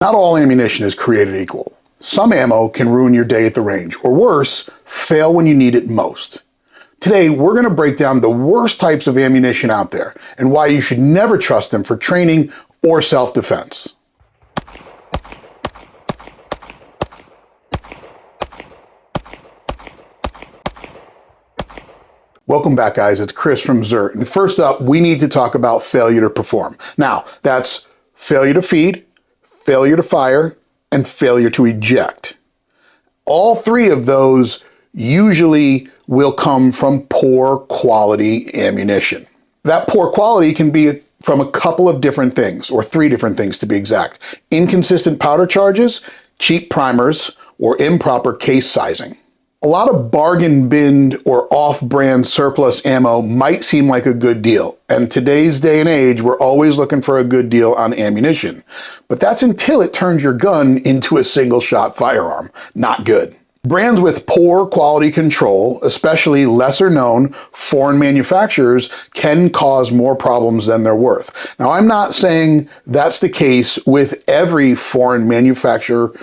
Not all ammunition is created equal. Some ammo can ruin your day at the range, or worse, fail when you need it most. Today, we're going to break down the worst types of ammunition out there and why you should never trust them for training or self-defense. Welcome back, guys. It's Chris from ZERT. And first up, we need to talk about failure to perform. Now, that's failure to feed, failure to fire, and failure to eject. All three of those usually will come from poor quality ammunition. That poor quality can be from a couple of different things, or three different things to be exact. Inconsistent powder charges, cheap primers, or improper case sizing. A lot of bargain binned or off-brand surplus ammo might seem like a good deal, and today's day and age, we're always looking for a good deal on ammunition. But that's until it turns your gun into a single-shot firearm. Not good. Brands with poor quality control, especially lesser-known foreign manufacturers, can cause more problems than they're worth. Now, I'm not saying that's the case with every foreign manufacturer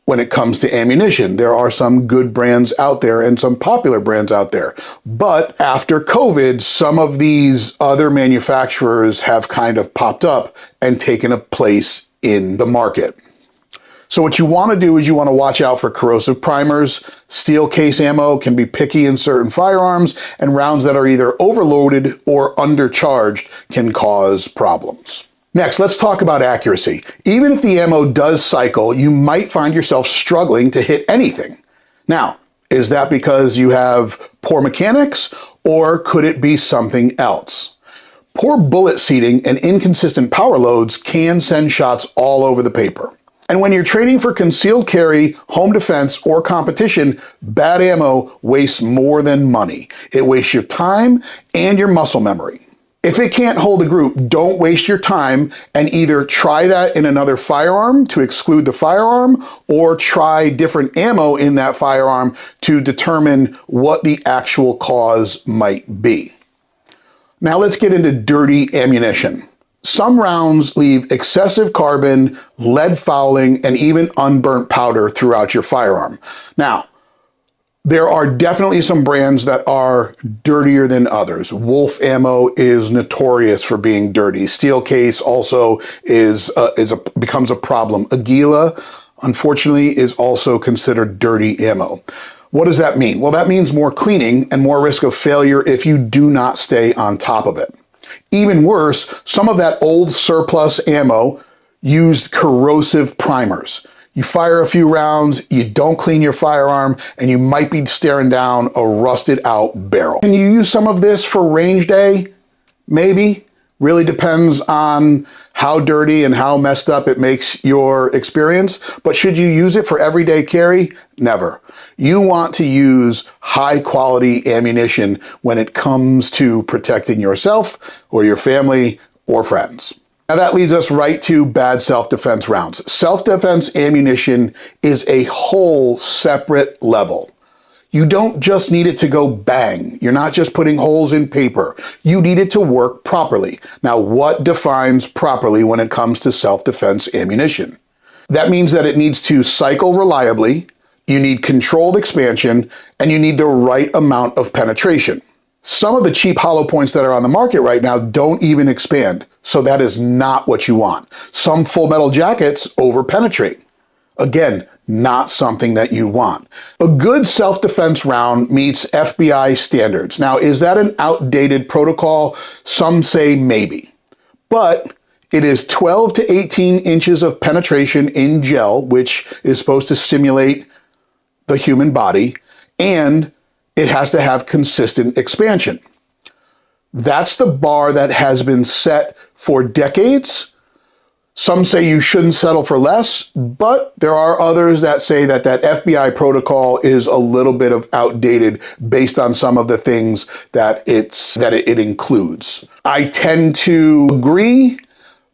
when it comes to ammunition. There are some good brands out there and some popular brands out there. But after COVID, some of these other manufacturers have kind of popped up and taken a place in the market. So what you want to do is you want to watch out for corrosive primers. Steel case ammo can be picky in certain firearms, and rounds that are either overloaded or undercharged can cause problems. Next, let's talk about accuracy. Even if the ammo does cycle, you might find yourself struggling to hit anything. Now, is that because you have poor mechanics, or could it be something else? Poor bullet seating and inconsistent power loads can send shots all over the paper. And when you're training for concealed carry, home defense, or competition, bad ammo wastes more than money. It wastes your time and your muscle memory. If it can't hold a group, don't waste your time and either try that in another firearm to exclude the firearm, or try different ammo in that firearm to determine what the actual cause might be. Now let's get into dirty ammunition. Some rounds leave excessive carbon, lead fouling, and even unburnt powder throughout your firearm. Now, there are definitely some brands that are dirtier than others. Wolf ammo is notorious for being dirty. Steel case also becomes a problem. Aguila, unfortunately, is also considered dirty ammo. What does that mean? Well, that means more cleaning and more risk of failure if you do not stay on top of it. Even worse, some of that old surplus ammo used corrosive primers. You fire a few rounds, you don't clean your firearm, and you might be staring down a rusted out barrel. Can you use some of this for range day? Maybe. Really depends on how dirty and how messed up it makes your experience. But should you use it for everyday carry? Never. You want to use high quality ammunition when it comes to protecting yourself or your family or friends. Now that leads us right to bad self-defense rounds. Self-defense ammunition is a whole separate level. You don't just need it to go bang. You're not just putting holes in paper. You need it to work properly. Now, what defines properly when it comes to self-defense ammunition? That means that it needs to cycle reliably, you need controlled expansion, and you need the right amount of penetration. Some of the cheap hollow points that are on the market right now don't even expand, so that is not what you want. Some full metal jackets over-penetrate. Again, not something that you want. A good self-defense round meets FBI standards. Now, is that an outdated protocol? Some say maybe. But it is 12 to 18 inches of penetration in gel, which is supposed to simulate the human body, and it has to have consistent expansion. That's the bar that has been set for decades. Some say you shouldn't settle for less, but there are others that say that that FBI protocol is a little bit of outdated based on some of the things that it includes. I tend to agree,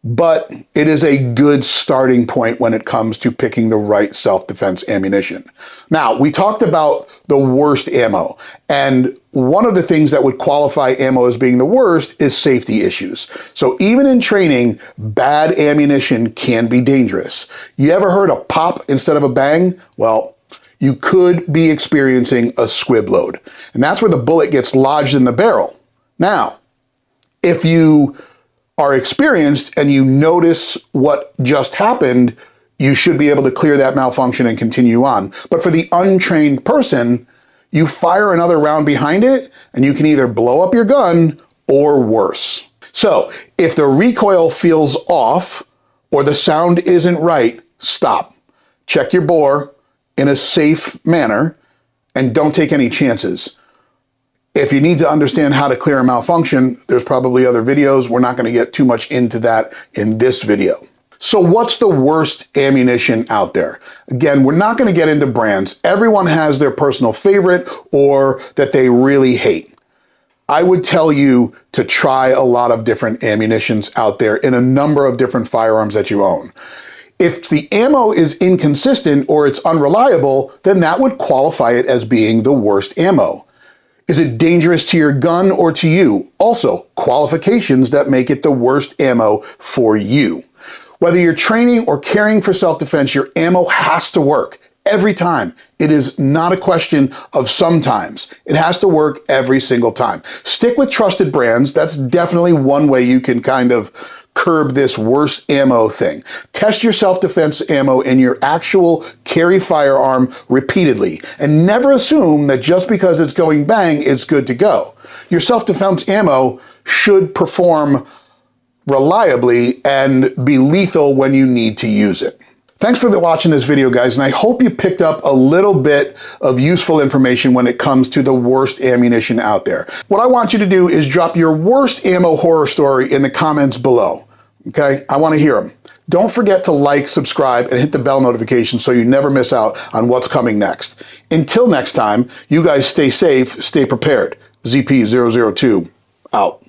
but it is a good starting point when it comes to picking the right self-defense ammunition. Now, we talked about the worst ammo, and one of the things that would qualify ammo as being the worst is safety issues. So even in training, bad ammunition can be dangerous. You ever heard a pop instead of a bang? Well, you could be experiencing a squib load, and that's where the bullet gets lodged in the barrel. Now, if you are experienced and you notice what just happened, you should be able to clear that malfunction and continue on. But for the untrained person, you fire another round behind it and you can either blow up your gun or worse. So if the recoil feels off or the sound isn't right, stop. Check your bore in a safe manner and don't take any chances. If you need to understand how to clear a malfunction, there's probably other videos. We're not going to get too much into that in this video. So what's the worst ammunition out there? Again, we're not going to get into brands. Everyone has their personal favorite or that they really hate. I would tell you to try a lot of different ammunitions out there in a number of different firearms that you own. If the ammo is inconsistent or it's unreliable, then that would qualify it as being the worst ammo. Is it dangerous to your gun or to you? Also, qualifications that make it the worst ammo for you. Whether you're training or caring for self-defense, your ammo has to work every time. It is not a question of sometimes. It has to work every single time. Stick with trusted brands. That's definitely one way you can kind of curb this worst ammo thing. Test your self-defense ammo in your actual carry firearm repeatedly, and never assume that just because it's going bang, it's good to go. Your self-defense ammo should perform reliably and be lethal when you need to use it. Thanks for watching this video, guys, and I hope you picked up a little bit of useful information when it comes to the worst ammunition out there. What I want you to do is drop your worst ammo horror story in the comments below, okay? I want to hear them. Don't forget to like, subscribe, and hit the bell notification so you never miss out on what's coming next. Until next time, you guys stay safe, stay prepared. ZP002, out.